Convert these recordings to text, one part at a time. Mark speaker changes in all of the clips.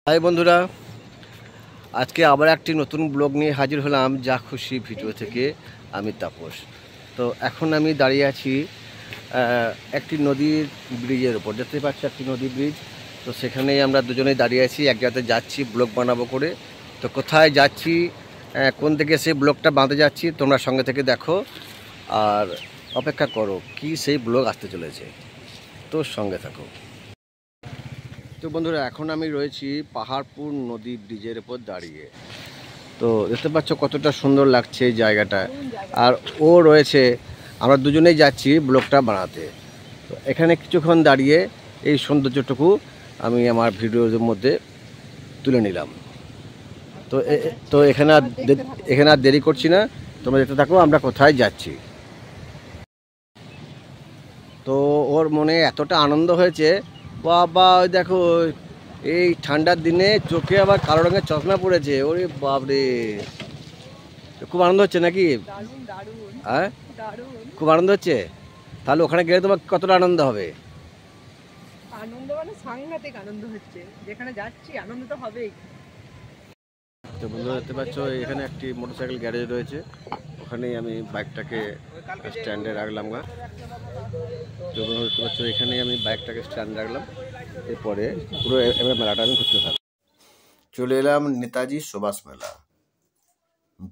Speaker 1: High বন্ধুরা, আজকে আবার একটি নতুন ব্লগ নিয়ে হাজির হলাম যা খুশি ভিডিও থেকে। আমি তাপস। তো এখন আমি দাঁড়িয়ে আছি একটি নদীর ব্রিজের উপর। দেখতে পাচ্ছি একটি নদী ব্রিজ। তো সেখানেই আমরা দুজনেই দাঁড়িয়ে আছি, এক জায়গাতে যাচ্ছি ব্লগ বানাবো করে। তো কোথায় যাচ্ছি, কোন দিকে সেই ব্লগটা বাঁধতে যাচ্ছি, তোমরা সঙ্গে থেকে দেখো আর অপেক্ষা করো কি সেই ব্লগ আসতে চলেছে। তো সঙ্গে থাকো। তো বন্ধুরা, এখন আমি রয়েছি পাহাড়পুর নদী ব্রিজের উপর দাঁড়িয়ে। তো দেখতে পাচ্ছ কতটা সুন্দর লাগছে এই জায়গাটা। আর ও রয়েছে, আমরা দুজনেই যাচ্ছি ব্লগটা বানাতে। তো এখানে কিছুক্ষণ দাঁড়িয়ে এই সৌন্দর্যটুকু আমি আমার ভিডিওর মধ্যে তুলে নিলাম। তো তো এখানে আর দেরি করছি না, তোমরা দেখতে থাকো আমরা কোথায় যাচ্ছি। তো ওর মনে এতটা আনন্দ হয়েছে, বাবা ওই দেখো এই ঠান্ডার দিনে চোখে আবার কালো রঙের চশমা পড়েছে। ওরে বাপরে, খুব আনন্দ হচ্ছে নাকি? হ্যাঁ, খুব আনন্দ হচ্ছে। তাহলে ওখানে গেলে তোমার কতটা আনন্দ হবে?
Speaker 2: আনন্দ মানে সাংঘাতিক আনন্দ হচ্ছে, যেখানে যাচ্ছি আনন্দ তো হবেই।
Speaker 1: তো বন্ধুরা দেখতে পাচ্ছ এখানে একটি মোটরসাইকেল গ্যারেজ রয়েছে, ওখানেই আমি বাইকটাকে স্ট্যান্ডে রাখলাম। তো বন্ধুরা দেখতে পাচ্ছ এখানেই আমি বাইকটাকে স্ট্যান্ডে রাখলাম। এরপরে পুরো এবার মেলাটা আমি ঘুরতে থাকবো। চলে এলাম নেতাজি সুভাষ মেলা।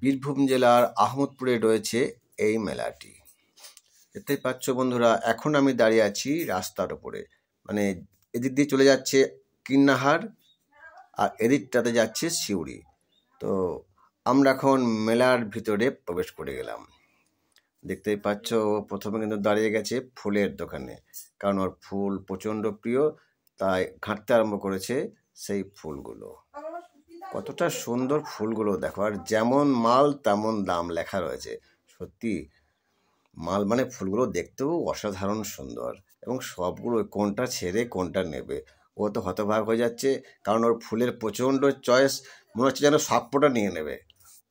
Speaker 1: বীরভূম জেলার আহমদপুরে রয়েছে এই মেলাটি। দেখতেই পাচ্ছ বন্ধুরা, এখন আমি দাঁড়িয়ে আছি রাস্তার উপরে, মানে এদিক দিয়ে চলে যাচ্ছে কিন্নাহার আর এদিকটাতে যাচ্ছে সিউড়ি। তো আমরা এখন মেলার ভিতরে প্রবেশ করে গেলাম। দেখতেই পাচ্ছ প্রথমে কিন্তু দাঁড়িয়ে গেছে ফুলের দোকানে, কারণ ওর ফুল প্রচণ্ড প্রিয়, তাই ঘাঁটতে আরম্ভ করেছে সেই ফুলগুলো। কতটা সুন্দর ফুলগুলো দেখো, আর যেমন মাল তেমন দাম লেখা রয়েছে। সত্যি মাল মানে ফুলগুলো দেখতেও অসাধারণ সুন্দর, এবং সবগুলো কোনটা ছেড়ে কোনটা নেবে ও তো হতবাক হয়ে যাচ্ছে, কারণ ওর ফুলের প্রচণ্ড চয়েস, মনে হচ্ছে যেন সবকটা নিয়ে নেবে।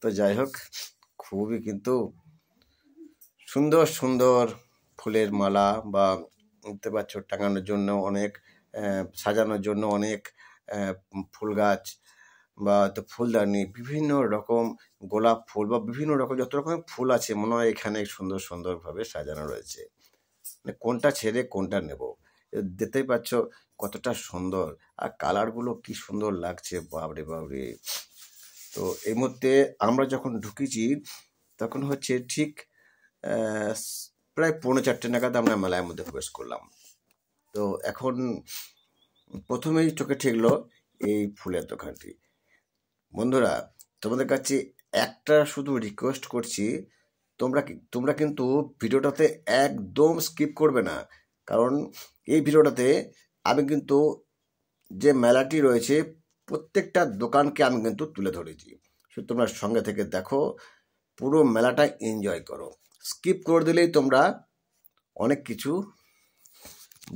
Speaker 1: তো যাই হোক, খুবই কিন্তু সুন্দর সুন্দর ফুলের মালা, বা দেখতে পাচ্ছ টাঙানোর জন্য অনেক, সাজানোর জন্য অনেক ফুল গাছ, বা তো ফুলদানি, বিভিন্ন রকম গোলাপ ফুল বা বিভিন্ন রকম যত রকমের ফুল আছে মনে হয় এখানে সুন্দর সুন্দরভাবে সাজানো রয়েছে। মানে কোনটা ছেড়ে কোনটা নেব, দেখতেই পাচ্ছ কতটা সুন্দর, আর কালারগুলো কি সুন্দর লাগছে, বাবরে বাবরে। তো এই মুহূর্তে আমরা যখন ঢুকেছি তখন হচ্ছে ঠিক প্রায় 4:45 নাগাদ আমরা মেলার মধ্যে প্রবেশ করলাম। তো এখন প্রথমেই চোখে ঠেকলো এই ফুলের দোকানটি। বন্ধুরা, তোমাদের কাছে একটা শুধু রিকোয়েস্ট করছি, তোমরা কিন্তু ভিডিওটাতে একদম স্কিপ করবে না, কারণ এই ভিডিওটাতে আমি কিন্তু যে মেলাটি রয়েছে প্রত্যেকটা দোকানকে আমি কিন্তু তুলে ধরেছি। শুধু তোমরা সঙ্গে থেকে দেখো, পুরো মেলাটা এনজয় করো। স্কিপ করে দিলেই তোমরা অনেক কিছু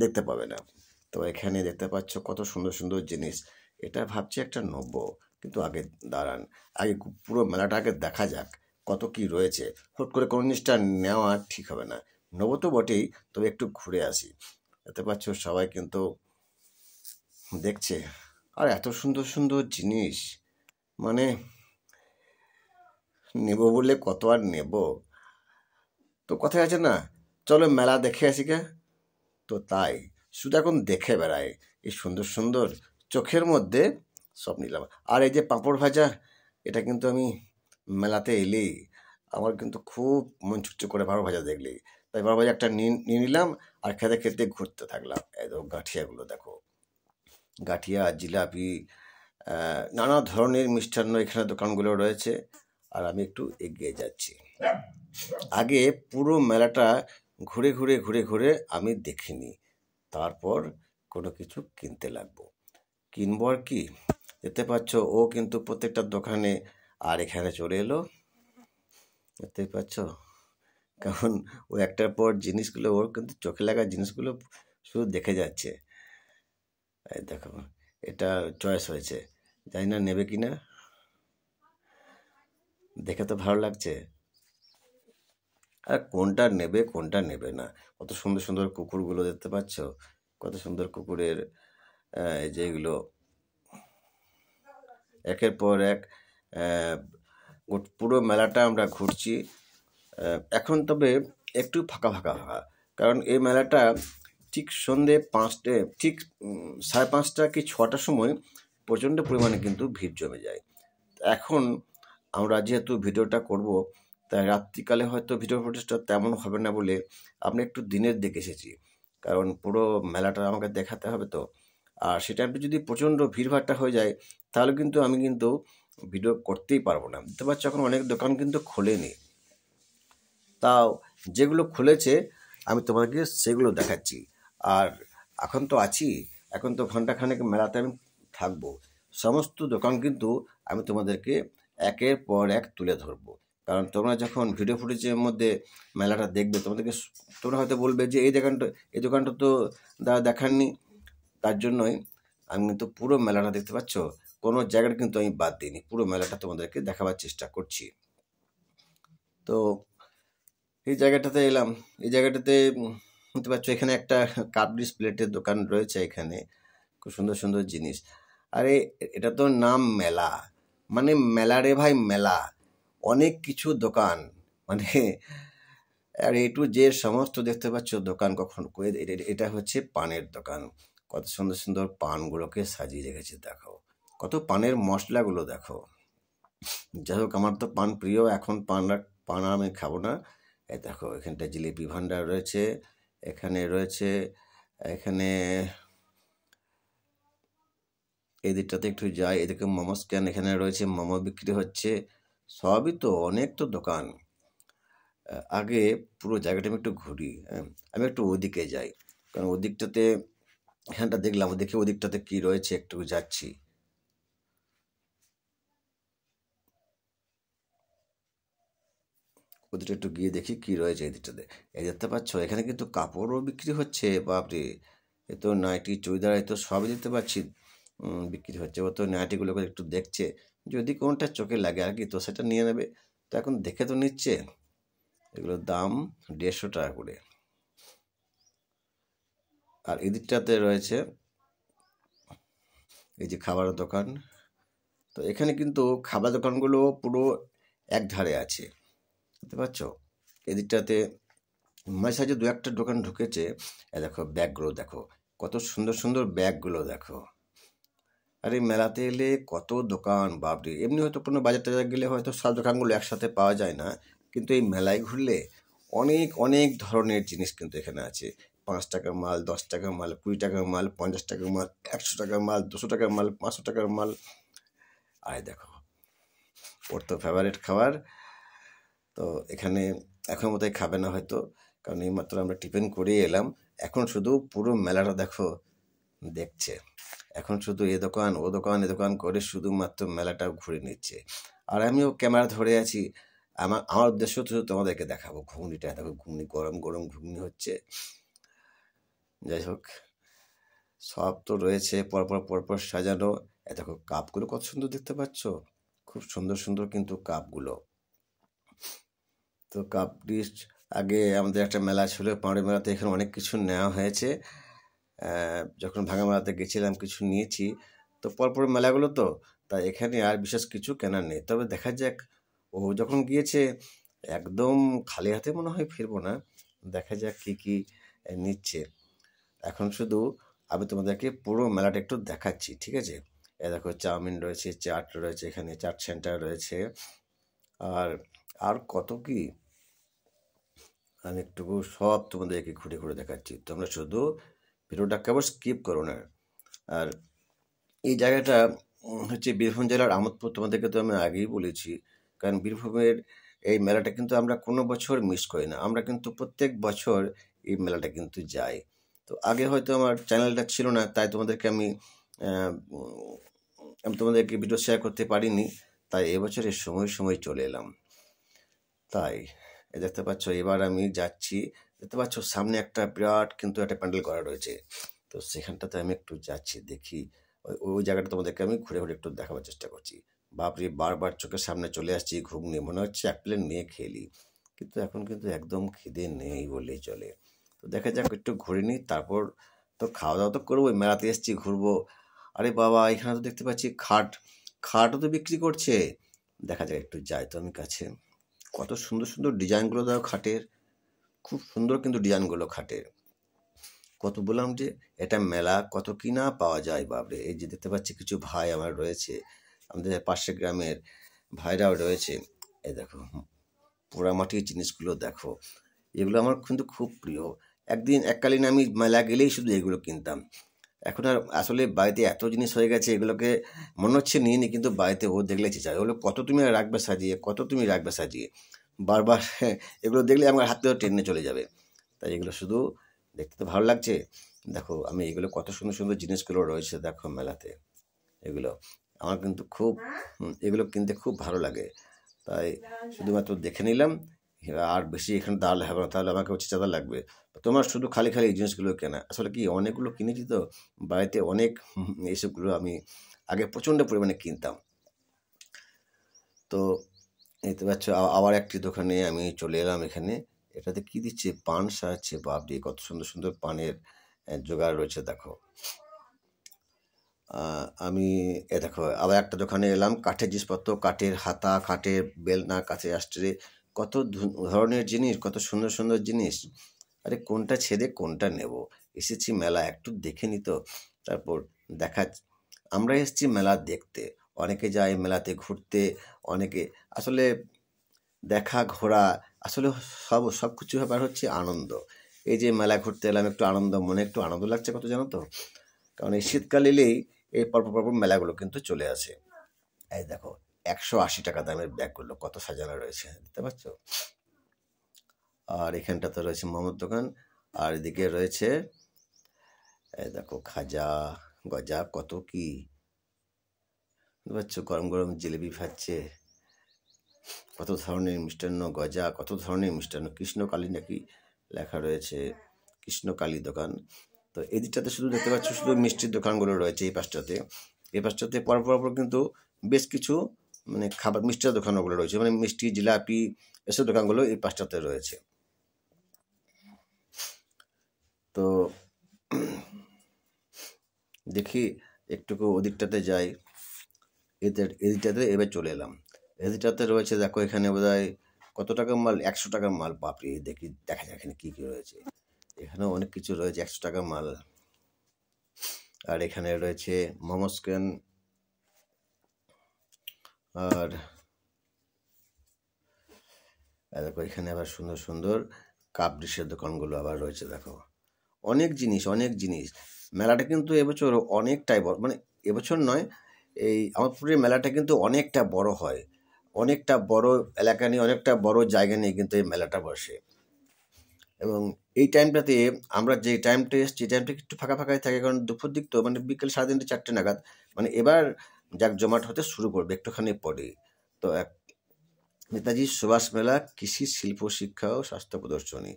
Speaker 1: দেখতে পাবে না। তো এখানে দেখতে পাচ্ছ কত সুন্দর সুন্দর জিনিস। এটা ভাবছি একটা নেব, কিন্তু আগে দাঁড়ান, আগে পুরো মেলাটা আগে দেখা যাক কত কি রয়েছে। হুট করে কোনো জিনিসটা নেওয়া ঠিক হবে না। নেবো তো বটেই, তবে একটু ঘুরে আসি। দেখতে পাচ্ছ সবাই কিন্তু দেখছে, আর এত সুন্দর সুন্দর জিনিস, মানে নেব বলে কত আর নেব। তো কথায় আছে না, চলো মেলা দেখে আসি গে। তো তাই শুধু এখন দেখে বেড়াই এই সুন্দর সুন্দর, চোখের মধ্যে সব নিলাম। আর এই যে পাঁপড় ভাজা, এটা কিন্তু আমি মেলাতে এলেই আমার কিন্তু খুব মন চুকচুক করে পাঁপড় ভাজা দেখলেই, তাই পাঁপড় ভাজা একটা নিয়ে নিলাম, আর খেতে খেতে ঘুরতে থাকলাম। এই তো গাঁঠিয়াগুলো দেখো, গাঁঠিয়া, জিলাপি, নানা ধরনের মিষ্টান্ন এখানে দোকানগুলো রয়েছে। আর আমি একটু এগিয়ে যাচ্ছি। আগে পুরো মেলাটা ঘুরে ঘুরে ঘুরে ঘুরে আমি দেখিনি, তারপর কোনো কিছু কিনতে লাগবো। কিনবো আর কি, দেখতে পাচ্ছ ও কিন্তু প্রত্যেকটা দোকানে, আর এখানে চলে এলো। দেখতেই পাচ্ছ, কারণ ও একটার পর জিনিসগুলো, ওর কিন্তু চোখে লাগা জিনিসগুলো শুধু দেখে যাচ্ছে। এই দেখো, এটা চয়েস হয়েছে, জানি না নেবে কিনা, দেখে তো ভালো লাগছে। আর কোনটা নেবে কোনটা নেবে না, কত সুন্দর সুন্দর কুকুরগুলো দেখতে পাচ্ছ, কত সুন্দর কুকুরের যেগুলো একের পর এক পুরো মেলাটা আমরা ঘুরছি। এখন তবে একটু ফাঁকা ফাঁকা ফাঁকা, কারণ এই মেলাটা ঠিক সন্ধে 5টে, ঠিক 5:30 কি 6টার সময় প্রচণ্ড পরিমাণে কিন্তু ভিড় জমে যায়। এখন আমরা যেহেতু ভিডিওটা করব, তাই রাত্রিকালে হয়তো ভিডিও ফুটেজটা তেমন হবে না বলে আমরা একটু দিনের দিকে এসেছি, কারণ পুরো মেলাটা আমাকে দেখাতে হবে তো। আর সেটা একটু যদি প্রচণ্ড ভিড়ভাড়টা হয়ে যায় তাহলে কিন্তু আমি কিন্তু ভিডিও করতেই পারবো না। বুঝতে পারছো, এখন অনেক দোকান কিন্তু খোলেনি, তাও যেগুলো খুলেছে আমি তোমাদেরকে সেগুলো দেখাচ্ছি। আর এখন তো আছি, এখন তো ঘন্টাখানেক মেলাতে আমি থাকবো, সমস্ত দোকান কিন্তু আমি তোমাদেরকে একের পর এক তুলে ধরবো। কারণ তোমরা যখন ভিডিও ফুটেজের মধ্যে মেলাটা দেখবে, তোমরা হয়তো বলবে যে এই দোকানটা তো দেখাননি। তার জন্যই আমি কিন্তু পুরো মেলাটা, দেখতে পাচ্ছ, কোনো জায়গাটা কিন্তু আমি বাদ দিইনি, পুরো মেলাটা তোমাদেরকে দেখাবার চেষ্টা করছি। তো এই জায়গাটাতে এলাম, এই জায়গাটাতে বুঝতে পারছো এখানে একটা কাপ প্লেটের দোকান রয়েছে, এখানে খুব সুন্দর সুন্দর জিনিস। আরে এটা তো নাম মেলা, মানে মেলা রে ভাই, মেলা, অনেক কিছু দোকান, মানে আর একটু যে সমস্ত দেখতে পাচ্ছ দোকান, কখন এটা হচ্ছে পানের দোকান। কত সুন্দর সুন্দর পানগুলোকে সাজিয়ে রেখেছে, দেখো কত পানের মশলাগুলো দেখো। যাই হোক, আমার তো পান প্রিয়, এখন পান আমি খাবো না। এই দেখো এখানটা জিলিপি ভান্ডার রয়েছে, এখানে রয়েছে, এখানে এই দিকটাতে একটু যাই, এদিকে মোমো স্ট্যান্ড, এখানে রয়েছে মোমো বিক্রি হচ্ছে। সবই তো অনেক তো দোকান। আগে পুরো জায়গাটা আমি একটু ঘুরি, আমি একটু ওদিকে যাই, কারণ ওদিকটাতে এখানটা দেখলাম, দেখি ওদিকটাতে কি রয়েছে, একটু যাচ্ছি। ওদিকটা একটু গিয়ে দেখি কি রয়েছে এই দিকটাতে। এই দেখতে পাচ্ছ এখানে কিন্তু কাপড়ও বিক্রি হচ্ছে, বাপরে, এ তো নাইটি চুড়িদার এ তো সবই দেখতে পাচ্ছি বিক্রি হচ্ছে। ও তো নাইটিগুলোকে একটু দেখছে, যদি কোনটা চোখে লাগে আর কি, তো সেটা নিয়ে নেবে। তো এখন দেখে তো নিচ্ছে, এগুলোর দাম 150 টাকা করে। আর এদিকটাতে রয়েছে এই যে খাবারের দোকান। তো এখানে কিন্তু খাবার দোকানগুলো পুরো এক ধারে আছে, বুঝতে পারছো। এদিকটাতে মাঝে সাঝে দু একটা দোকান ঢুকেছে। দেখো ব্যাগগুলো দেখো, কত সুন্দর সুন্দর ব্যাগগুলো দেখো। আর এই মেলাতে এলে কত দোকান, বাপরে, এমনি হয়তো কোনো বাজার টাজার গেলে হয়তো সব দোকানগুলো একসাথে পাওয়া যায় না, কিন্তু এই মেলায় ঘুরলে অনেক অনেক ধরনের জিনিস কিন্তু এখানে আছে। 5 টাকার মাল, 10 টাকার মাল, 20 টাকার মাল, 50 টাকার মাল, 100 টাকার মাল, 200 টাকার মাল, 500 টাকার মাল। আর দেখো ওর তো ফেভারিট খাবার। তো এখানে এখন বোধহয় খাবে না হয়তো, কারণ এইমাত্র আমরা টিফিন করেই এলাম। এখন শুধু পুরো মেলাটা দেখো দেখছে, এখন শুধু এ দোকান ও দোকান এ দোকান করে শুধুমাত্র মেলাটা ঘুরে নিচ্ছে। আর আমিও ক্যামেরা ধরে আছি, আমার উদ্দেশ্য শুধু তোমাদেরকে দেখাবো। ঘুগনিটা দেখো, ঘুগনি গরম গরম ঘুগনি হচ্ছে। যাই হোক, সব তো রয়েছে পরপর পরপর সাজানো। এ দেখো কাপগুলো কত সুন্দর দেখতে পাচ্ছ, খুব সুন্দর সুন্দর কিন্তু কাপগুলো। তো কাপ ডিশ, আগে আমাদের একটা মেলা ছিল পাহাড়ি মেলাতে, এখানে অনেক কিছু নেওয়া হয়েছে। যখন ভাঙা মেলাতে গেছিলাম কিছু নিয়েছি। তো পরপর মেলাগুলো তো, তাই এখানে আর বিশেষ কিছু কেনার নেই। তবে দেখা যাক, ও যখন গিয়েছে একদম খালি হাতে মনে হয় ফিরবো না, দেখা যাক কি কি নিচ্ছে। এখন শুধু আমি তোমাদেরকে পুরো মেলাটা একটু দেখাচ্ছি, ঠিক আছে। এ দেখো চাউমিন রয়েছে, চাট রয়েছে, এখানে চাট সেন্টার রয়েছে, আর আর কত কি, আমি একটুকু সব তোমাদেরকে ঘুরে ঘুরে দেখাচ্ছি, তোমরা শুধু ভিডিওটা কেবল স্কিপ করো না। আর এই জায়গাটা হচ্ছে বীরভূম জেলার আমোদপুর, তোমাদেরকে তো আমি আগেই বলেছি। কারণ বীরভূমের এই মেলাটা কিন্তু আমরা কোনো বছর মিস করি না, আমরা কিন্তু প্রত্যেক বছর এই মেলাটা কিন্তু যাই। তো আগে হয়তো আমার চ্যানেলটা ছিল না, তাই তোমাদেরকে আমি তোমাদেরকে ভিডিও শেয়ার করতে পারিনি, তাই এবছরের সময় সময় চলে এলাম। তাই দেখতে পাচ্ছ এবার আমি যাচ্ছি, দেখতে পাচ্ছ সামনে একটা বিরাট কিন্তু একটা প্যান্ডেল করা রয়েছে। তো সেখানটাতে আমি একটু যাচ্ছি, দেখি ওই জায়গাটা তোমাদেরকে আমি ঘুরে ঘুরে একটু দেখাবার চেষ্টা করছি। বাপরে, বারবার চোখের সামনে চলে আসছি ঘুগনি, মনে হচ্ছে এক প্লেট নিয়ে খেলি, কিন্তু এখন কিন্তু একদম খিদে নেই বললেই চলে। তো দেখা যাক, একটু ঘুরে নিই, তারপর তো খাওয়া দাওয়া তো করবো, মেলাতে এসেছি ঘুরবো। আরে বাবা, এখানে তো দেখতে পাচ্ছি খাটও তো বিক্রি করছে। দেখা যাক, একটু যাই তো আমি কাছে। কত সুন্দর সুন্দর ডিজাইনগুলো দাও খাটের, খুব সুন্দর কিন্তু ডিজাইনগুলো খাটের। কত বললাম যে এটা মেলা, কত কি না পাওয়া যায় বাবরে। এই যে দেখতে পাচ্ছি কিছু ভাই আমার রয়েছে, আমাদের পাশের গ্রামের ভাইরাও রয়েছে। এই দেখো পোড়ামাটির জিনিসগুলো দেখো, এগুলো আমার কিন্তু খুব প্রিয়। এককালীন আমি মেলা গেলেই শুধু এগুলো কিনতাম। এখন আর আসলে বাড়িতে এত জিনিস হয়ে গেছে, এগুলোকে মনে হচ্ছে নিয়ে নি, কিন্তু বাড়িতে ও দেখলে চেঁচায়, এগুলো কত তুমি আর রাখবে সাজিয়ে, কত তুমি রাখবে সাজিয়ে, বারবার এগুলো দেখলে আমার হাত থেকে টেনে চলে যাবে। তাই এগুলো শুধু দেখতে তো ভালো লাগছে। দেখো আমি এগুলো কত সুন্দর সুন্দর জিনিসগুলো রয়েছে দেখো মেলাতে, এগুলো আমার কিন্তু খুব এগুলো কিনতে খুব ভালো লাগে। তাই শুধুমাত্র দেখে নিলাম, আর বেশি এখানে দাঁড়ালে হবে না, তাহলে আমাকে হচ্ছে চাঁদা লাগবে। তোমার শুধু খালি খালি এই জিনিসগুলো কেনা, আসলে কি অনেকগুলো কিনেছি তো বাড়িতে, অনেক এইসবগুলো আমি আগে প্রচণ্ড পরিমাণে কিনতাম। তো এই তো পাচ্ছ, আবার একটি দোকানে আমি চলে এলাম। এখানে এটাতে কি দিচ্ছে, পান সাজাচ্ছে, বাপরে কত সুন্দর সুন্দর পানের জোগাড় রয়েছে দেখো। আমি দেখো আবার একটা দোকানে এলাম, কাঠের জিনিসপত্র, কাঠের হাতা, কাঠের বেলনা, কাঠের আসট্রে, কত ধরনের জিনিস, কত সুন্দর সুন্দর জিনিস। আরে কোনটা ছেড়ে কোনটা নেব, এসেছি মেলা একটু দেখে নিত। তারপর দেখা, আমরা এসেছি মেলা দেখতে, অনেকে যায় মেলাতে ঘুরতে, অনেকে আসলে দেখা ঘোরা, আসলে সব কিছু ব্যাপার হচ্ছে আনন্দ। এই যে মেলা ঘুরতে এলাম, একটু আনন্দ, মনে একটু আনন্দ লাগছে কত, জানো তো। কারণ এই শীতকাল এলেই এই পরপর মেলাগুলো কিন্তু চলে আসে। এই দেখো 180 টাকা দামের ব্যাগগুলো কত সাজানো রয়েছে, দেখতে পাচ্ছ। আর এখানটাতে রয়েছে মোমোর দোকান, আর এদিকে রয়েছে এই দেখো খাজা গজা, কত কি বুঝতে পারছো, গরম গরম জিলিপি খাচ্ছে, কত ধরনের মিষ্টান্ন, গজা, কত ধরনের মিষ্টান্ন, কৃষ্ণকালী নাকি লেখা রয়েছে, কৃষ্ণকালী দোকান। তো এই দিকটাতে শুধু দেখতে পাচ্ছ শুধু মিষ্টির দোকানগুলো রয়েছে, এই পাশটাতে পরপর কিন্তু বেশ কিছু মানে খাবার মিষ্টির দোকানগুলো রয়েছে, মানে মিষ্টি, জিলাপি, এসব দোকানগুলো এই পাশটাতে রয়েছে। তো দেখি একটুকু ওদিকটাতে যাই, এদিকটাতে এবার চলে এলাম। এদিকটাতে রয়েছে দেখো, এখানে বোধহয় কত টাকার মাল, 100 টাকার মাল, বাপরে দেখা যায় এখানে কি কি রয়েছে। এখানেও অনেক কিছু রয়েছে 100 টাকার মাল। আর এখানে রয়েছে মোমো স্ক্যান, আর দেখো এখানে আবার সুন্দর সুন্দর কাপ ডিশের দোকানগুলো আবার রয়েছে দেখো, অনেক জিনিস। মেলাটা কিন্তু এবছর অনেকটাই বড়, মানে এবছর নয়, এই আমোদপুরের মেলাটা কিন্তু অনেকটা বড় হয়, অনেকটা বড় এলাকা নিয়ে, অনেকটা বড় জায়গা নিয়ে কিন্তু এই মেলাটা বসে। এবং এই টাইমটাতে আমরা যে টাইমটা এসছি, এই টাইমটা একটু ফাঁকা ফাঁকাই থাকে, কারণ দুপুর দিক তো, মানে বিকেল 3:30 4টে নাগাদ, মানে এবার জমাট হতে শুরু করবে একটুখানি পরে। তো নেতাজি সুভাষ মেলা, কৃষি, শিল্প, শিক্ষা ও স্বাস্থ্য প্রদর্শনী।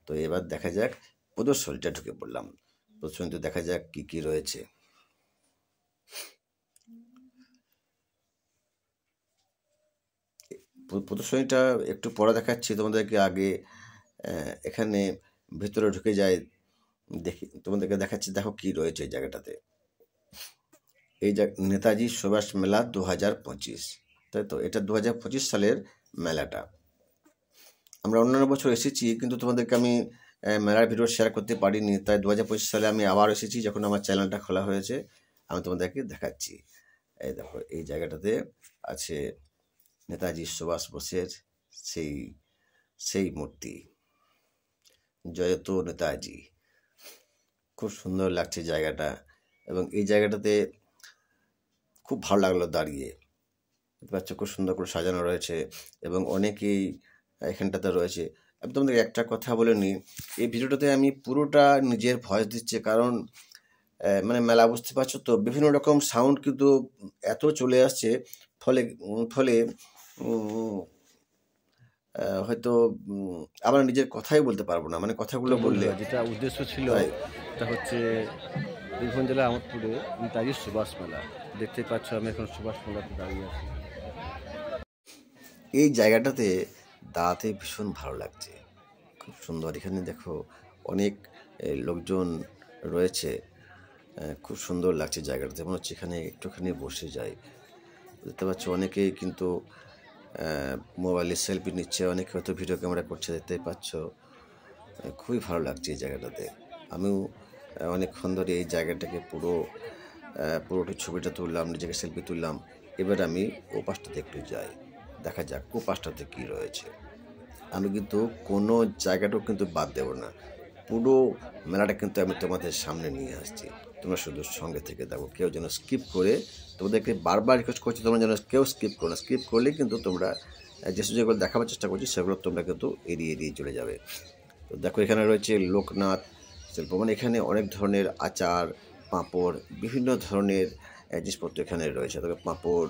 Speaker 1: তো এবার দেখা যাক, প্রদর্শনীটা ঢুকে পড়লাম, প্রদর্শনীতে দেখা যাক কি কি রয়েছে। প্রদর্শনীটা একটু পরে দেখাচ্ছি তোমাদেরকে, আগে এখানে ভেতরে ঢুকে যায়, দেখি তোমাদেরকে দেখাচ্ছি, দেখো কি রয়েছে এই জায়গাটাতে। এই নেতাজি সুভাষ মেলা 2025, তাই তো, এটা 2025 সালের মেলাটা। আমরা অন্যান্য বছর এসেছি, কিন্তু তোমাদেরকে আমি মেলার ভিডিও শেয়ার করতে পারিনি, তাই 2025 সালে আমি আবার এসেছি, যখন আমার চ্যানেলটা খোলা হয়েছে, আমি তোমাদেরকে দেখাচ্ছি। এই দেখো এই জায়গাটাতে আছে নেতাজি সুভাষ বোসের সেই মূর্তি, জয়ত নেতাজি, খুব সুন্দর লাগছে জায়গাটা। এবং এই জায়গাটাতে খুব ভালো লাগলো দাঁড়িয়ে, দেখতে পাচ্ছ খুব সুন্দর করে সাজানো রয়েছে, এবং অনেকেই এখানটাতে রয়েছে। আমি তোমাদের একটা কথা বলে নিই, এই ভিডিওটাতে আমি পুরোটা নিজের ভয়েস দিচ্ছি, কারণ মানে মেলা বুঝতে পারছো তো, বিভিন্ন রকম সাউন্ড কিন্তু এত চলে আসছে, ফলে হয়তো আমরা নিজের কথাই বলতে পারবো না, মানে কথাগুলো বললে,
Speaker 3: যেটা উদ্দেশ্য ছিল এটা হচ্ছে বীরভূম জেলা আমোদপুরে নেতাজি সুভাষ মেলা। দেখতে পাচ্ছ আমি এখন সুভাষ মেলাতে দাঁড়িয়ে আছি।
Speaker 1: এই জায়গাটাতে দাঁড়াতে ভীষণ ভালো লাগছে, খুব সুন্দর। এখানে দেখো অনেক লোকজন রয়েছে, খুব সুন্দর লাগছে জায়গাটাতে, মনে হচ্ছে এখানে একটুখানি বসে যাই।
Speaker 3: দেখতে পাচ্ছ অনেকেই কিন্তু মোবাইলে সেলফি নিচ্ছে, অনেকে হয়তো ভিডিও ক্যামেরা করছে, দেখতেই পাচ্ছ। খুবই ভালো লাগছে এই জায়গাটাতে। আমিও অনেকক্ষণ ধরে এই জায়গাটাকে পুরোটা ছবিটা তুললাম, নিজেকে সেলফি তুললাম। এবার আমি ও পাশটাতে একটু যাই, দেখা যাক ও পাশটাতে কী রয়েছে। আমি কিন্তু কোনো জায়গাটাও কিন্তু বাদ দেব না, পুরো মেলাটা কিন্তু আমি তোমাদের সামনে নিয়ে আসছি। তোমরা শুধু সঙ্গে থেকে দেখো, কেউ যেন স্কিপ করে, তোমাদেরকে বারবার রিকোয়েস্ট করছি তোমরা যেন কেউ স্কিপ করো না। স্কিপ করলে কিন্তু তোমরা যেসব যেগুলো দেখাবার চেষ্টা করছি সেগুলো তোমরা কিন্তু এড়িয়ে এড়িয়ে চলে যাবে। তো দেখো এখানে রয়েছে লোকনাথ শিল্প, মানে এখানে অনেক ধরনের আচার, পাঁপড়, বিভিন্ন ধরনের জিনিসপত্র এখানে রয়েছে। তবে পাঁপড়,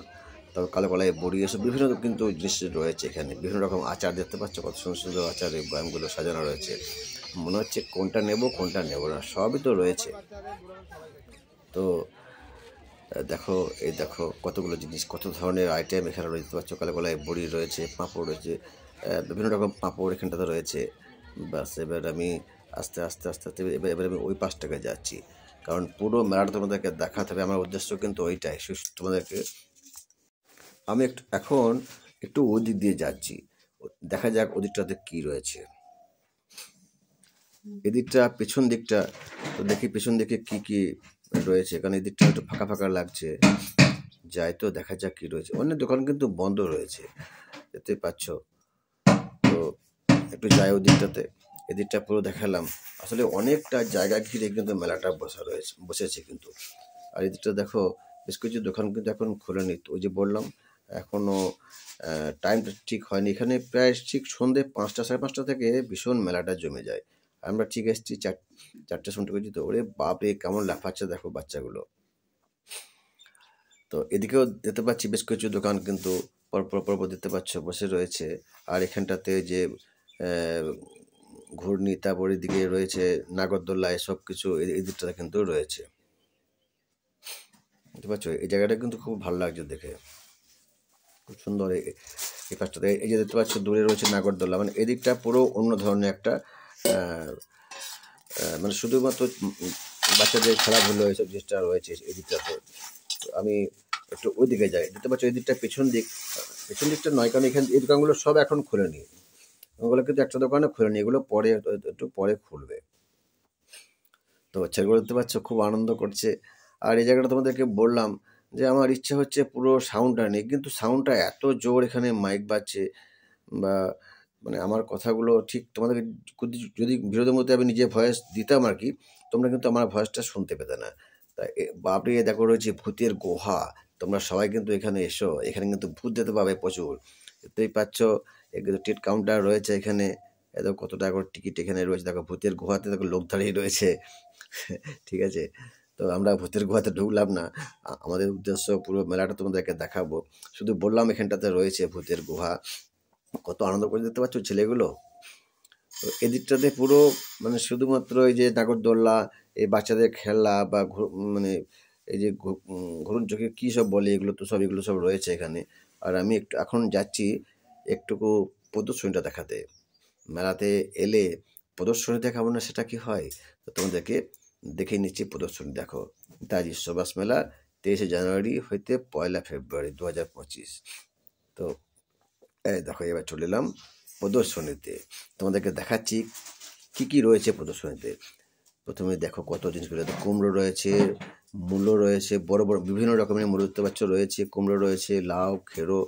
Speaker 3: তবে কালো কলাই বড়ি, এসব বিভিন্ন কিন্তু জিনিস রয়েছে এখানে। বিভিন্ন রকম আচার দেখতে পাচ্ছ, কত সুন্দর সুন্দর আচার এই বয়ামগুলো সাজানো রয়েছে। মনে হচ্ছে কোনটা নেব কোনটা নেব না, সবই তো রয়েছে। তো দেখো, এই দেখো কতগুলো জিনিস, কত ধরনের আইটেম এখানে রয়েছে। দেখতে পাচ্ছ কালো কলাই বড়ি রয়েছে, পাঁপড় রয়েছে, বিভিন্ন রকম পাঁপড় এখানটাতে রয়েছে। বাস এবার আমি আস্তে আস্তে আস্তে আস্তে এবার আমি ওই পাশটাকে যাচ্ছি, কারণ পুরো মেলাটা তোমাদেরকে দেখাতে হবে। আমার উদ্দেশ্য কিন্তু ওইটাই, তোমাদেরকে আমি এখন একটু ওদিক দিয়ে যাচ্ছি, দেখা যাক ওদিকটাতে কি রয়েছে। এদিকটা পেছন দিকটা তো দেখি, পেছন দিকে কি কি রয়েছে, কারণ এদিকটা একটু ফাঁকা ফাঁকা লাগছে। যাই তো দেখা যাক কি রয়েছে। অনেক দোকান কিন্তু বন্ধ রয়েছে, দেখতে পাচ্ছ। তো একটু যাই ওদিকটাতে, এদিকটা পুরো দেখালাম। আসলে অনেকটা জায়গা ঘিরে কিন্তু মেলাটা বসেছে কিন্তু। আর এদিকটা দেখো বেশ কিছু দোকান কিন্তু এখন খোলেনি। ওই যে বললাম এখনও টাইমটা ঠিক হয়নি। এখানে প্রায় ঠিক সন্ধ্যে 5টা, 5:30 থেকে ভীষণ মেলাটা জমে যায়। আমরা ঠিক এসেছি 4টের সময় গেছি। তো ওরে বাপরে কেমন লাফাচ্ছে দেখো বাচ্চাগুলো। তো এদিকেও দেখতে পাচ্ছি বেশ কিছু দোকান কিন্তু পরপর দেখতে পাচ্ছ বসে রয়েছে। আর এখানটাতে যে ঘূর্ণি, তারপর এদিকে রয়েছে নাগরদোল্লা, এসব কিছু এই দিকটাতে কিন্তু রয়েছে। বুঝতে পারছো, এই জায়গাটা কিন্তু খুব ভালো লাগছে দেখে, খুব সুন্দর। এই পাশটাতে এই যে দেখতে পাচ্ছ দূরে রয়েছে নাগরদোল্লা, মানে এদিকটা পুরো অন্য ধরনের একটা মানে শুধুমাত্র বাচ্চাদের খেলাধুলো এইসব জিনিসটা রয়েছে এই দিকটাতে। আমি একটু ওই দিকে যাই, দেখতে পাচ্ছ এই দিকটা পেছন দিকটা নয়, কারণ এখানে এই দোকানগুলো সব এখন খোলেনি। ওগুলো কিন্তু একটা দোকানে খোলেনি, এগুলো পরে একটু পরে খুলবে। তো ছেলেগুলো দেখতে পাচ্ছ খুব আনন্দ করছে। আর এই জায়গাটা তোমাদেরকে বললাম যে আমার ইচ্ছে হচ্ছে পুরো সাউন্ডটা নেই, কিন্তু সাউন্ডটা এত জোর এখানে মাইক বাজছে, বা মানে আমার কথাগুলো ঠিক তোমাদেরকে যদি বিরোধের মধ্যে আমি নিজে ভয়েস দিতাম আর কি, তোমরা কিন্তু আমার ভয়েসটা শুনতে পেতে না। তাই বাপরে দেখো রয়েছে ভূতের গুহা। তোমরা সবাই কিন্তু এখানে এসো, এখানে কিন্তু ভূত যেতে পাবে প্রচুর। দেখতেই পাচ্ছ কিন্তু টিকিট কাউন্টার রয়েছে এখানে। দেখো কত টাকা করে টিকিট এখানে রয়েছে। দেখো ভূতের গুহাতে দেখো লোক দাঁড়িয়ে রয়েছে। ঠিক আছে, তো আমরা ভূতের গুহাতে ঢুকলাম না, আমাদের উদ্দেশ্য পুরো মেলাটা তোমাদেরকে দেখাবো। শুধু বললাম এখানটাতে রয়েছে ভূতের গুহা। কত আনন্দ করে দেখতে পাচ্ছ ছেলেগুলো। তো এদিকটাতে পুরো মানে শুধুমাত্র এই যে নাগরদোল্লা, এই বাচ্চাদের খেলা বা মানে এই যে ঘুরুন চোখে কী সব বলে, এগুলো সব রয়েছে এখানে। আর আমি এখন যাচ্ছি একটুকু প্রদর্শনীটা দেখাতে। মেলাতে এলে প্রদর্শনী দেখাবো না সেটা কি হয়? তো তোমাদেরকে দেখে নিচ্ছি প্রদর্শনী। দেখো নেতাজি সুভাষ মেলা 23শে জানুয়ারি হইতে 1লা ফেব্রুয়ারি 2025। তো দেখো এবার চলে এলাম প্রদর্শনীতে, তোমাদেরকে দেখাচ্ছি কি কি রয়েছে প্রদর্শনীতে। প্রথমে দেখো কত জিনিসগুলো, কুমড়ো রয়েছে, মূলো রয়েছে, বড় বড় বিভিন্ন রকমের মূলো দেখতে পাচ্ছ রয়েছে। কুমড়ো রয়েছে, লাউ, খেরো,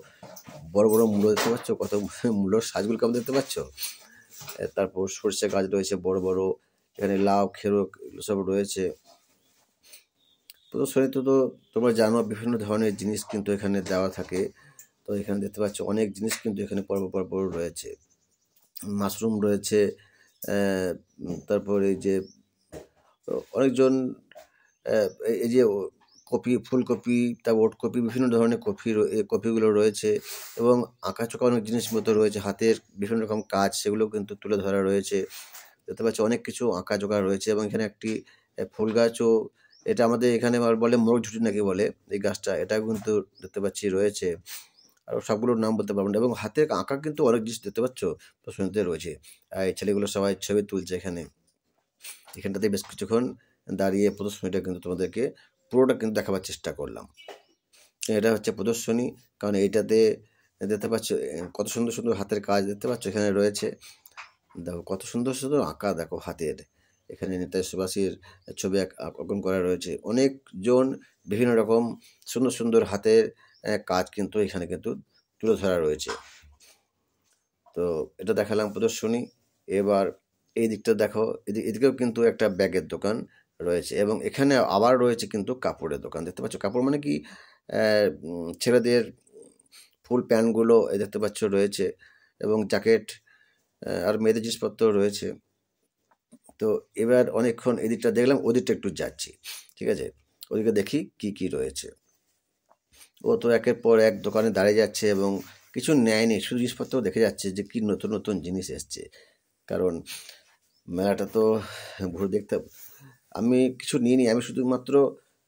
Speaker 3: বড় বড় মূলো দেখতে পাচ্ছ, কত মূলোর সাজগুলো কেমন দেখতে পাচ্ছ। তারপর সরষে গাছ রয়েছে বড় বড়, এখানে লাউ, খেরো সব রয়েছে। প্রদর্শনীতে তো তোমরা জানো বিভিন্ন ধরনের জিনিস কিন্তু এখানে দেওয়া থাকে। তো এখানে দেখতে পাচ্ছ অনেক জিনিস কিন্তু এখানে পরপর রয়েছে। মাশরুম রয়েছে, তারপর এই যে অনেকজন এই যে কপি, ফুলকপি, তারপর ওটকপি, বিভিন্ন ধরনের কপিগুলো রয়েছে। এবং আঁকাচোকা অনেক জিনিস মতো রয়েছে, হাতের বিভিন্ন রকম কাজ সেগুলো কিন্তু তুলে ধরা রয়েছে। দেখতে পাচ্ছ অনেক কিছু আঁকাচোকা রয়েছে। এবং এখানে একটি ফুল গাছও, এটা আমাদের এখানে বলে মোরগঝুটি নাকি বলে এই গাছটা, এটাও কিন্তু দেখতে পাচ্ছি রয়েছে। আর সবগুলোর নাম বলতে পারবো না। এবং হাতে আঁকা কিন্তু অনেক জিনিস দেখতে পাচ্ছ প্রদর্শনীতে রয়েছে। আর এই ছেলেগুলো সবাই ছবি তুলছে এখানটাতে বেশ কিছুক্ষণ দাঁড়িয়ে প্রদর্শনীটা কিন্তু তোমাদেরকে পুরোটা কিন্তু দেখাবার চেষ্টা করলাম। এটা হচ্ছে প্রদর্শনী, কারণ এইটাতে দেখতে পাচ্ছ কত সুন্দর সুন্দর হাতের কাজ দেখতে পাচ্ছ এখানে রয়েছে। দেখো কত সুন্দর সুন্দর আঁকা, দেখো হাতের। এখানে নেতাজি সুভাষের ছবি অঙ্কন করা রয়েছে। অনেকজন বিভিন্ন রকম সুন্দর সুন্দর হাতের কাজ কিন্তু এখানে কিন্তু তুলে ধরা রয়েছে। তো এটা দেখালাম প্রদর্শনী। এবার এই দিকটা দেখো, এদিকেও কিন্তু একটা ব্যাগের দোকান রয়েছে, এবং এখানে আবার রয়েছে কিন্তু কাপড়ের দোকান। দেখতে পাচ্ছ কাপড় মানে কি, ছেলেদের ফুল প্যান্টগুলো দেখতে পাচ্ছ রয়েছে, এবং জ্যাকেট আর মেয়েদের জিনিসপত্র রয়েছে। তো এবার অনেকক্ষণ এদিকটা দেখলাম, ওদিকটা একটু যাচ্ছি, ঠিক আছে, ওদিকে দেখি কি কি রয়েছে। ও তো একের পর এক দোকানে দাঁড়িয়ে যাচ্ছে এবং কিছু নেয়নি, শুধু জিনিসপত্র দেখে যাচ্ছে যে কি নতুন নতুন জিনিস এসছে। কারণ মেলাটা তো ঘুরে দেখতে, আমি কিছু নিইনি, আমি শুধুমাত্র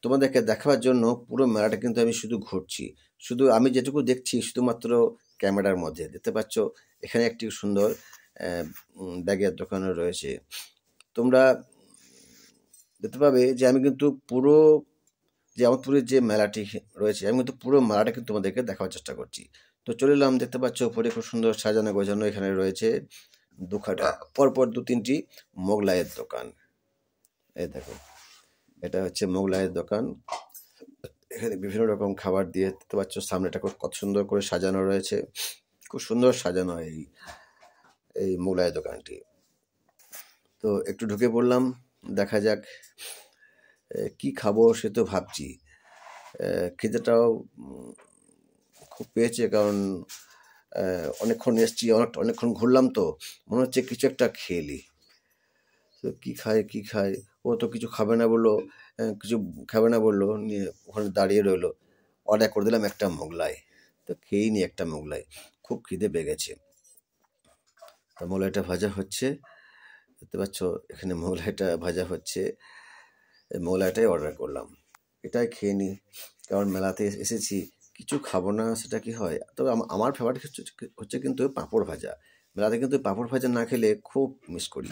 Speaker 3: তোমাদেরকে দেখাবার জন্য পুরো মেলাটা কিন্তু আমি শুধু ঘুরছি। শুধু আমি যেটুকু দেখছি শুধুমাত্র ক্যামেরার মধ্যে। দেখতে পাচ্ছ এখানে একটি সুন্দর ব্যাগের দোকানও রয়েছে। তোমরা দেখতে পাবে যে আমি কিন্তু পুরো যে আমোদপুরের যে মেলাটি রয়েছে, আমি কিন্তু পুরো মেলাটা কিন্তু তোমাদেরকে দেখাবার চেষ্টা করছি। তো চলে এলাম, দেখতে পাচ্ছ উপরে খুব সুন্দর সাজানো গোছানো। এখানে রয়েছে দুখানা পরপর 2-3টি মোগলাইয়ের দোকান। এই দেখো, এটা হচ্ছে মোগলাইয়ের দোকান। এখানে বিভিন্ন রকম খাবার দিয়ে দেখতে পাচ্ছ, সামনেটা কত সুন্দর করে সাজানো রয়েছে। খুব সুন্দর সাজানো এই মোগলাইয়ের দোকানটি। তো একটু ঢুকে পড়লাম, দেখা যাক কি খাবো সে তো ভাবছি। খিদেটাও খুব পেয়েছে, কারণ অনেকক্ষণ এসছি, অনেকক্ষণ ঘুরলাম, তো মনে হচ্ছে কিছু একটা খেলি। তো কী খাই, ও তো কিছু খাবে না বললো, কিছু খাবে না বললো, নিয়ে ওখানে দাঁড়িয়ে রইলো। অর্ডার করে দিলাম একটা মোগলাই, তো খেয়েই নি একটা মোগলাই, খুব খিদে পেয়ে গেছে। তো মোগলাইটা ভাজা হচ্ছে, দেখতে পাচ্ছ এখানে মোগলাইটা ভাজা হচ্ছে। মোগলাইটাই অর্ডার করলাম, এটাই খেয়ে নিই, কারণ মেলাতে এসেছি, কিছু খাবো না সেটা কি হয়। তবে আমার ফেভারিট হচ্ছে কিন্তু পাঁপড় ভাজা। মেলাতে কিন্তু পাঁপড় ভাজা না খেলে খুব মিস করি।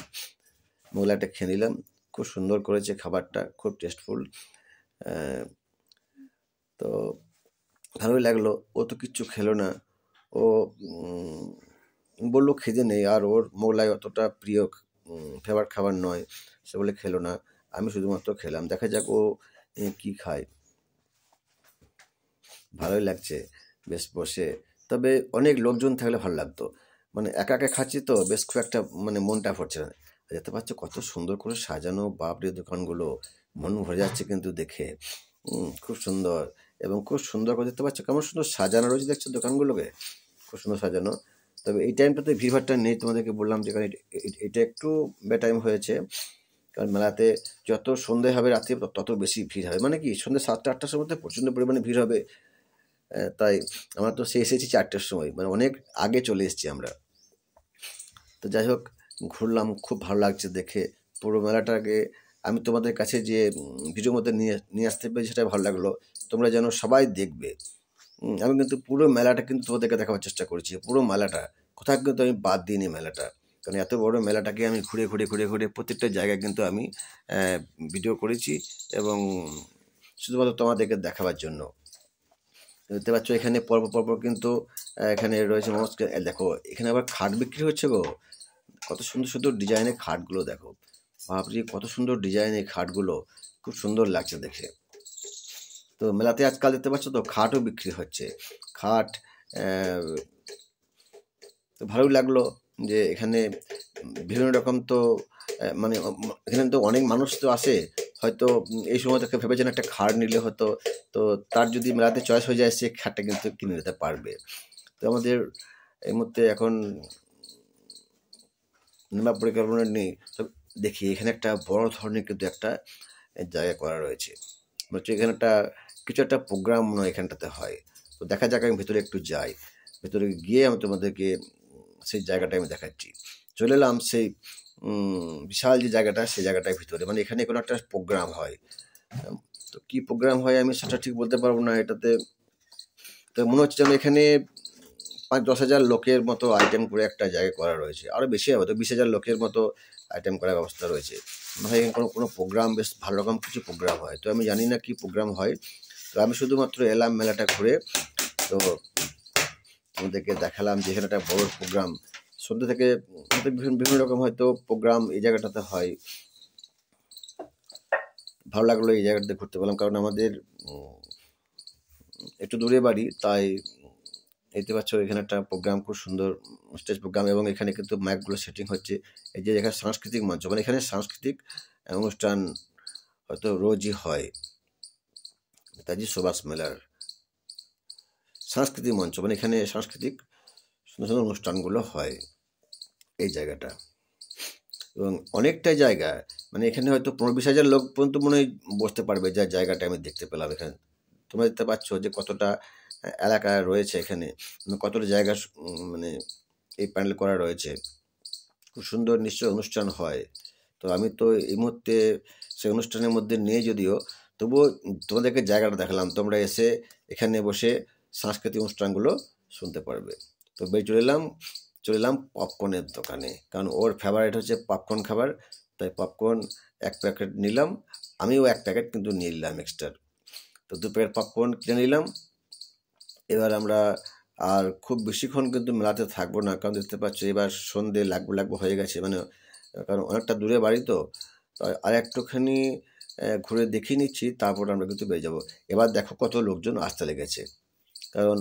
Speaker 3: মোগলাইটা খেয়ে নিলাম, খুব সুন্দর করেছে খাবারটা, খুব টেস্টফুল। তো ভালোই লাগলো। ও তো কিচ্ছু খেলো না, ও বললো খিদে নেই, আর ওর মোগলাই অতটা প্রিয় ফেভারিট খাবার নয়, সে বলে খেলো না। আমি শুধুমাত্র খেলাম, দেখা যাক ও কি খায়। ভালোই লাগছে বেশ বসে, তবে অনেক লোকজন থাকলে ভালো লাগতো। মানে একা একা খাচ্ছি তো বেশ খুব একটা মানে মনটা ভরছে না। দেখতে পাচ্ছ কত সুন্দর করে সাজানো, বাপরে দোকানগুলো, মন ভরে যাচ্ছে কিন্তু দেখে। খুব সুন্দর, এবং খুব সুন্দর করে দেখতে পাচ্ছ কেমন সুন্দর সাজানো রয়েছে, দেখছো দোকানগুলোকে, খুব সুন্দর সাজানো। তবে এই টাইমটাতে ভিড়ভাড়টা নেই, তোমাদেরকে বললাম যে কারণ এটা একটু বেটাইম হয়েছে, কারণ মেলাতে যত সন্ধে হবে রাত্রে তত বেশি ভিড় হবে। মানে কি সন্ধ্যে 7টা-8টার মধ্যে প্রচণ্ড পরিমাণে ভিড় হবে। তাই আমরা তো এসেছি 4টের সময়, মানে অনেক আগে চলে এসেছি আমরা। তো যাই হোক, ঘুরলাম, খুব ভালো লাগছে দেখে পুরো মেলাটাকে। আমি তোমাদের কাছে যে ভিডিওর মধ্যে নিয়ে আসতে পেরে সেটা ভালো লাগলো, তোমরা যেন সবাই দেখবে। আমি কিন্তু পুরো মেলাটা কিন্তু তোমাদেরকে দেখাবার চেষ্টা করেছি, পুরো মেলাটা, কোথাও কিন্তু আমি বাদ দিইনি মেলাটা। কারণ এত বড় মেলাটাকে আমি ঘুরে ঘুরে ঘুরে ঘুরে প্রত্যেকটা জায়গায় কিন্তু আমি ভিডিও করেছি, এবং শুধুমাত্র তোমাদেরকে দেখাবার জন্য। দেখতে পাচ্ছ এখানে পরপর কিন্তু এখানে রয়েছে দেখো এখানে আবার খাট বিক্রি হচ্ছে গো, কত সুন্দর সুন্দর ডিজাইনের খাটগুলো দেখো, বাপরে কত সুন্দর ডিজাইনের খাটগুলো, খুব সুন্দর লাগছে দেখে। তো মেলাতে আজকাল দেখতে পাচ্ছ তো খাটও বিক্রি হচ্ছে, খাট। তো ভালোই লাগলো যে এখানে বিভিন্ন রকম, তো মানে এখানে তো অনেক মানুষ তো আসে, হয়তো এই সময় থেকে ভেবেছেন একটা খাট নিলে হতো, তো তার যদি মেলাতে চয়েস হয়ে যায় সে খাটটা কিন্তু কিনে নিতে পারবে। তো আমাদের এই মুহূর্তে এখন নেওয়া পরিকল্পনা নেই, তো দেখি এখানে একটা বড় ধরনের কিন্তু একটা জায়গা করা রয়েছে, হচ্ছে এখানে একটা কিছু একটা প্রোগ্রাম নয় এখানটাতে হয়। তো দেখা যাক, আমি ভেতরে একটু যাই, ভেতরে গিয়ে আমি তোমাদেরকে সেই জায়গাটা আমি দেখাচ্ছি। চলে এলাম সেই বিশাল যে জায়গাটা, সেই জায়গাটার ভিতরে, মানে এখানে কোনো একটা প্রোগ্রাম হয়। তো কী প্রোগ্রাম হয় আমি সেটা ঠিক বলতে পারবো না এটাতে। তো মনে হচ্ছে যেন এখানে 5-10 হাজার লোকের মতো আইটেম করে একটা জায়গা করা রয়েছে, আরও বেশি হবে, তো 20 হাজার লোকের মতো আইটেম করার ব্যবস্থা রয়েছে। মানে এখানে কোনো প্রোগ্রাম, বেশ ভালো রকম কিছু প্রোগ্রাম হয়, তো আমি জানি না কি প্রোগ্রাম হয়। তো তো আমি শুধুমাত্র এলাম মেলাটা ঘুরে। তো আমাদেরকে দেখালাম যে এখানে একটা বড় প্রোগ্রাম সন্ধ্যে থেকে বিভিন্ন বিভিন্ন রকম হয়তো প্রোগ্রাম এই জায়গাটাতে হয়। ভালো লাগলো এই জায়গাটাতে ঘুরতে পেলাম, কারণ আমাদের একটু দূরে বাড়ি, তাই দেখতে পাচ্ছ এখানে একটা প্রোগ্রাম, খুব সুন্দর স্টেজ প্রোগ্রাম, এবং এখানে কিন্তু মাইকগুলো সেটিং হচ্ছে। এই যে এখানে সাংস্কৃতিক মঞ্চ, মানে এখানে সাংস্কৃতিক অনুষ্ঠান হয়তো রোজই হয়। নেতাজি সুভাষ মেলার সাংস্কৃতিক মঞ্চ, মানে এখানে সাংস্কৃতিক সুন্দর সুন্দর অনুষ্ঠানগুলো হয় এই জায়গাটা। এবং অনেকটা জায়গা, মানে এখানে হয়তো 15-20 হাজার লোক পর্যন্ত মনে হয় বসতে পারবে, যা জায়গাটা আমি দেখতে পেলাম এখানে। তোমরা দেখতে পাচ্ছ যে কতটা এলাকা রয়েছে এখানে, কতটা জায়গা মানে এই প্যান্ডেল করা রয়েছে। খুব সুন্দর নিশ্চয় অনুষ্ঠান হয়। তো আমি তো এই মুহূর্তে সেই অনুষ্ঠানের মধ্যে নেই যদিও, তবুও তোমাদেরকে জায়গাটা দেখালাম, তোমরা এসে এখানে বসে সাংস্কৃতিক অনুষ্ঠানগুলো শুনতে পারবে। তো চলে এলাম পপকর্নের দোকানে, কারণ ওর ফেভারিট হচ্ছে পপকর্ন খাবার, তাই পপকর্ন 1 প্যাকেট নিলাম। আমিও 1 প্যাকেট কিন্তু নিয়ে নিলাম এক্সট্রা। তো 2 প্যাকেট পপকর্ন কিনে নিলাম। এবার আমরা আর খুব বেশিক্ষণ কিন্তু মেলাতে থাকবো না, কারণ দেখতে পাচ্ছ এবার সন্ধে লাগবো হয়ে গেছে, মানে কারণ অনেকটা দূরে বাড়ি, তো আর একটুখানি ঘুরে দেখিয়ে নিচ্ছি, তারপর আমরা কিন্তু বেরিয়ে যাবো। এবার দেখো কত লোকজন আসতে লেগেছে, কারণ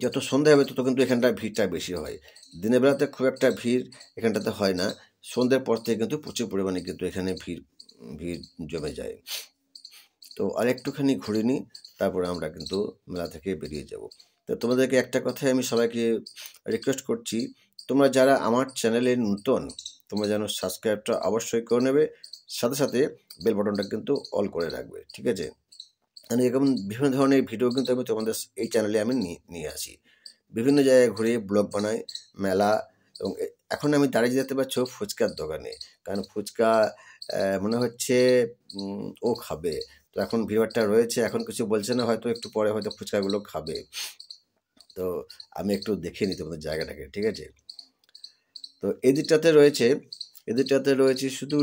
Speaker 3: যত সন্ধ্যা হবে তত কিন্তু এখানটায় ভিড়টা বেশি হয়। দিনের বেলাতে খুব একটা ভিড় এখানটাতে হয় না, সন্ধ্যের পর থেকে কিন্তু প্রচুর পরিমাণে কিন্তু এখানে ভিড় জমে যায়। তো আর একটুখানি ঘুরে নিই, তারপরে আমরা কিন্তু মেলা থেকে বেরিয়ে যাব। তো তোমাদেরকে একটা কথাই আমি সবাইকে রিকোয়েস্ট করছি, তোমরা যারা আমার চ্যানেলে নতুন, তোমরা যেন সাবস্ক্রাইবটা অবশ্যই করে নেবে, সাথে সাথে বেল বাটনটা কিন্তু অল করে রাখবে, ঠিক আছে? মানে এরকম বিভিন্ন ধরনের ভিডিও কিন্তু আমি তোমাদের এই চ্যানেলে আমি নিয়ে আসি। বিভিন্ন জায়গায় ঘুরে ব্লগ বানাই, মেলা, এবং এখন আমি দাঁড়িয়ে যেতে পারছো ফুচকার দোকানে, কারণ ফুচকা মনে হচ্ছে ও খাবে। তো এখন ভিড়টা রয়েছে, এখন কিছু বলছে না, হয়তো একটু পরে হয়তো ফুচকাগুলো খাবে। তো আমি একটু দেখে নিই তোমাদের জায়গাটাকে, ঠিক আছে? তো এদিকটাতে রয়েছে শুধু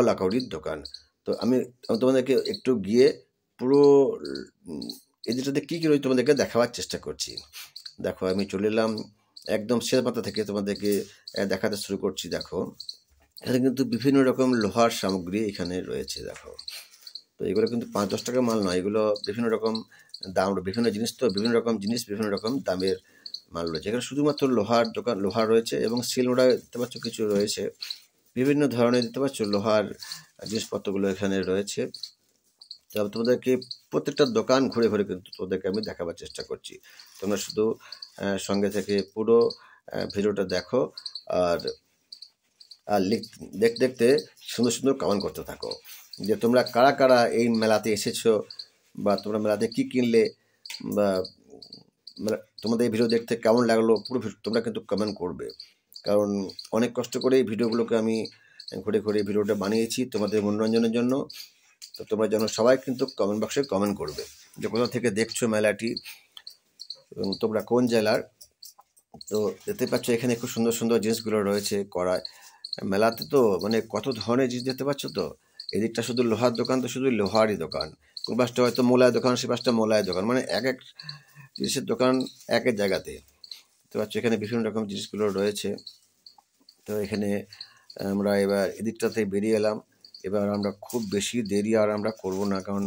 Speaker 3: লাকড়ির দোকান। তো আমি তোমাদেরকে একটু গিয়ে পুরো এদিকটাতে কী কী রয়েছে তোমাদেরকে দেখাবার চেষ্টা করছি। দেখো আমি চলে এলাম একদম শেষ মাথা থেকে, তোমাদেরকে দেখাতে শুরু করছি। দেখো এখানে কিন্তু বিভিন্ন রকম লোহার সামগ্রী এখানে রয়েছে। দেখো, তো এগুলো কিন্তু 5-10 টাকা মাল নয়, এগুলো বিভিন্ন রকম দাম, বিভিন্ন জিনিস, তো বিভিন্ন রকম জিনিস বিভিন্ন রকম দামের মাল রয়েছে। এখানে শুধুমাত্র লোহার দোকান, লোহা রয়েছে, এবং শিলনোড়া দেখতে পাচ্ছ কিছু রয়েছে, বিভিন্ন ধরনের দেখতে পাচ্ছ লোহার জিনিসপত্রগুলো এখানে রয়েছে। তবে তোমাদেরকে প্রত্যেকটা দোকান ঘুরে ঘুরে কিন্তু তোদেরকে আমি দেখাবার চেষ্টা করছি। তোমরা শুধু সঙ্গে থেকে পুরো ভিডিওটা দেখো, আর দেখতে দেখতে সুন্দর সুন্দর কমেন্ট করতে থাকো যে তোমরা কারা কারা এই মেলাতে এসেছো, বা তোমরা মেলাতে কি কিনলে, বা তোমাদের এই ভিডিও দেখতে কেমন লাগলো, পুরো তোমরা কিন্তু কমেন্ট করবে। কারণ অনেক কষ্ট করে এই ভিডিওগুলোকে আমি ঘুরে ঘুরে ভিডিওটা বানিয়েছি তোমাদের মনোরঞ্জনের জন্য। তো তোমরা যেন সবাই কিন্তু কমেন্ট বক্সে কমেন্ট করবে যে কোথা থেকে দেখছো মেলাটি, এবং তোমরা কোন জেলার। তো দেখতে পাচ্ছ এখানে খুব সুন্দর সুন্দর জিনিসগুলো রয়েছে করায় মেলাতে। তো মানে কত ধরনের জিনিস দেখতে পাচ্ছ। তো এদিকটা শুধু লোহার দোকান, তো শুধু লোহারই দোকান, কোন পাশটা হয়তো মোলায় দোকান, সে পাশটা মোলায় দোকান, মানে এক এক জিনিসের দোকান এক এক জায়গাতে। দেখতে পাচ্ছ এখানে বিভিন্ন রকম জিনিসগুলো রয়েছে। তো এখানে আমরা এবার এদিকটাতে বেরিয়ে এলাম। এবার আমরা খুব বেশি দেরি আর আমরা করব না, কারণ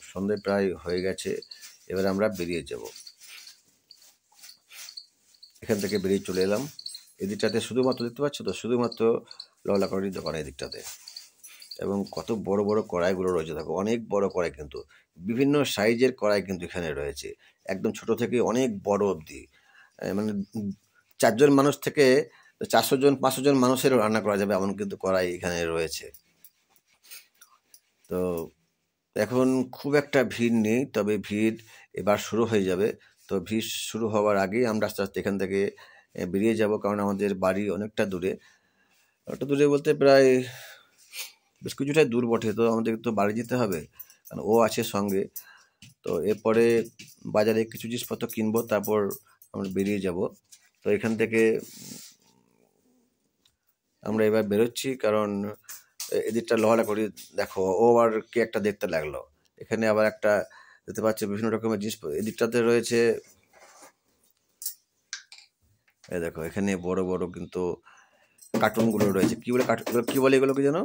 Speaker 3: সন্ধে প্রায় হয়ে গেছে। এবার আমরা বেরিয়ে যাব, এখান থেকে বেরিয়ে চলে এলাম এদিকটাতে। শুধুমাত্র দেখতে পাচ্ছ তো, শুধুমাত্র লাকড়ির দোকান এদিকটাতে, এবং কত বড় বড় কড়াইগুলো রয়েছে। দেখো অনেক বড় কড়াই, কিন্তু বিভিন্ন সাইজের কড়াই কিন্তু এখানে রয়েছে, একদম ছোট থেকে অনেক বড় অবধি। মানে 4 জন মানুষ থেকে 400 জন 500 জন মানুষেরও রান্না করা যাবে এমন কিন্তু কড়াই এখানে রয়েছে। তো এখন খুব একটা ভিড় নেই, তবে ভিড় এবার শুরু হয়ে যাবে। তো ভিড় শুরু হওয়ার আগেই আমরা আস্তে আস্তে এখান থেকে বেরিয়ে যাব, কারণ আমাদের বাড়ি অনেকটা দূরে। বলতে প্রায় বেশ কিছুটাই দূর বটে। তো আমাদের তো বাড়ি যেতে হবে, কারণ ও আছে সঙ্গে। তো এরপরে বাজারে কিছু জিনিসপত্র কিনবো, তারপর আমরা বেরিয়ে যাব। তো এখান থেকে আমরা এবার বেরোচ্ছি, কারণ এদিকটা লোহালা করি। দেখো ও আবার কি একটা দেখতে লাগলো, এখানে আবার একটা দেখতে পাচ্ছ বিভিন্ন রকমের জিনিস এদিকটাতে রয়েছে। এই দেখো এখানে বড় বড় কিন্তু কার্টুনগুলো রয়েছে, কি বলে কি বলে এগুলোকে যেন,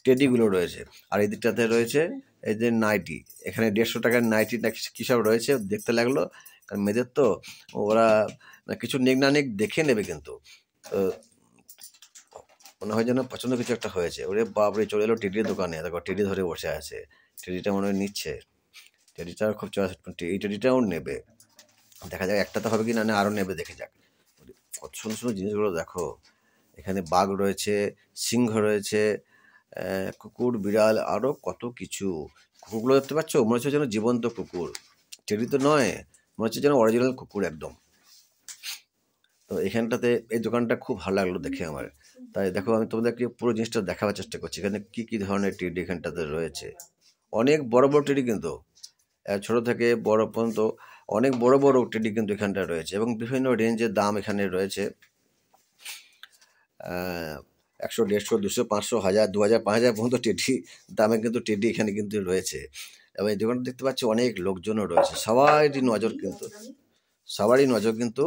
Speaker 3: টেডিগুলো রয়েছে। আর এই দিকটাতে রয়েছে এই যে নাইটি, এখানে 150 টাকার নাইটি না কী সব রয়েছে, দেখতে লাগলো। কারণ মেয়েদের তো ওরা কিছু নেক না নেক দেখে নেবে, কিন্তু মনে হয় যেন পছন্দ কিছু একটা হয়েছে। ওরে বাপরে, চলে এলো টেডির দোকানে, দেখো টেডি ধরে বসে আছে। টেডিটা মনে হয় নিচ্ছে, টেডিটা খুব চয়েস, এই টেডিটাও নেবে। দেখা যাক একটা তো হবে কি না, আরও নেবে, দেখে যাক। কত সুন্দর সুন্দর জিনিসগুলো দেখো। এখানে বাঘ রয়েছে, সিংহ রয়েছে, কুকুর, বিড়াল, আরও কত কিছু। কুকুরগুলো দেখতে পাচ্ছ, মনে হচ্ছে যেন জীবন্ত কুকুর, টেডি তো নয়, মনে হচ্ছে যেন অরিজিনাল কুকুর একদম। তো এখানটাতে এই দোকানটা খুব ভালো লাগলো দেখে আমার। তাই দেখো আমি তোমাদেরকে পুরো জিনিসটা দেখাবার চেষ্টা করছি। এখানে কী কী ধরনের টেডি এখানটাতে রয়েছে। অনেক বড় বড় টেডি, কিন্তু ছোট থেকে বড় পর্যন্ত অনেক বড় বড় টেডি কিন্তু এখানটা রয়েছে, এবং বিভিন্ন রেঞ্জের দাম এখানে রয়েছে। 100, 150, 200, 500, 1000, 2000, 5000 পর্যন্ত টেডি দামে কিন্তু টেডি এখানে কিন্তু রয়েছে। এবং এই দোকানটা দেখতে পাচ্ছি অনেক লোকজনও রয়েছে, সবারই নজর কিন্তু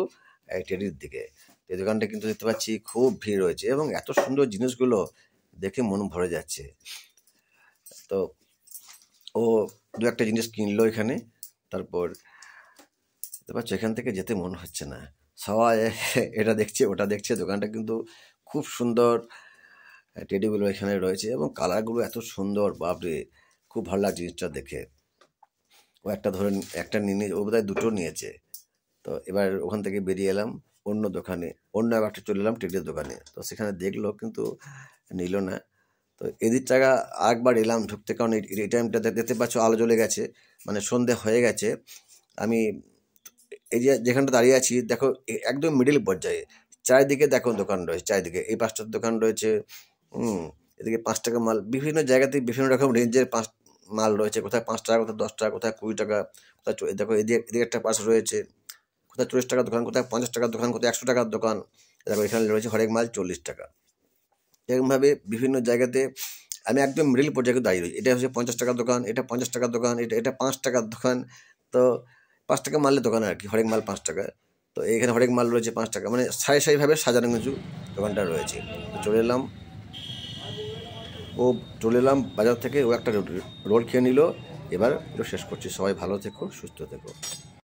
Speaker 3: এই টেডির দিকে। এই দোকানটা কিন্তু দেখতে পাচ্ছি খুব ভিড় রয়েছে, এবং এত সুন্দর জিনিসগুলো দেখে মন ভরে যাচ্ছে। তো ও দু একটা জিনিস কিনলো এখানে, তারপর দেখতে পাচ্ছ এখান থেকে যেতে মন হচ্ছে না, সবাই এটা দেখছে ওটা দেখছে। দোকানটা কিন্তু খুব সুন্দর, টেডিগুলো এখানে রয়েছে, এবং কালারগুলো এত সুন্দর, বাপরে খুব ভালো লাগছে জিনিসটা দেখে। ও একটা নিয়ে, ও বোধহয় দুটো নিয়েছে। তো এবার ওখান থেকে বেরিয়ে এলাম অন্য দোকানে, অন্য একটা চলে এলাম টেডির দোকানে। তো সেখানে দেখলো, কিন্তু নিল না। তো এদিক টাকা আরেকবার এলাম ঢুকতে, কারণ এই টাইমটা দেখতে পাচ্ছ আলো জ্বলে গেছে, মানে সন্ধে হয়ে গেছে। আমি এই যে যেখানটা দাঁড়িয়ে আছি দেখো, একদম মিডিল পর্যায়ে, চারিদিকে দেখো দোকান রয়েছে, চারিদিকে এই 5টার দোকান রয়েছে। এদিকে 5 টাকা মাল, বিভিন্ন জায়গাতে বিভিন্ন রকম রেঞ্জের মাল রয়েছে, কোথায় 5 টাকা, কোথায় 10 টাকা, কোথায় 20 টাকা, কোথায় দেখো এদিকে একটা পাশ রয়েছে, কোথায় 40 টাকার দোকান, কোথায় 50 টাকার দোকান, কোথায় 100 টাকার দোকান। দেখো এখানে রয়েছে হরেক মাল 40 টাকা। এরকমভাবে বিভিন্ন জায়গাতে আমি একদম মিডিল পর্যায়ে দাঁড়িয়ে রয়েছি। এটা হচ্ছে 50 টাকার দোকান, এটা 50 টাকার দোকান, এটা 5 টাকার দোকান। তো 5 টাকা মালের দোকান আর কি, হরেক মাল 5 টাকা। তো এখানে হরেক মাল রয়েছে 5 টাকা, মানে সারিভাবে সাজানো কিছু দোকানটা রয়েছে। তো চলে এলাম বাজার থেকে, ও একটা রোল খেয়ে নিল। এবার শেষ করছি, সবাই ভালো থেকো, সুস্থ থেকো।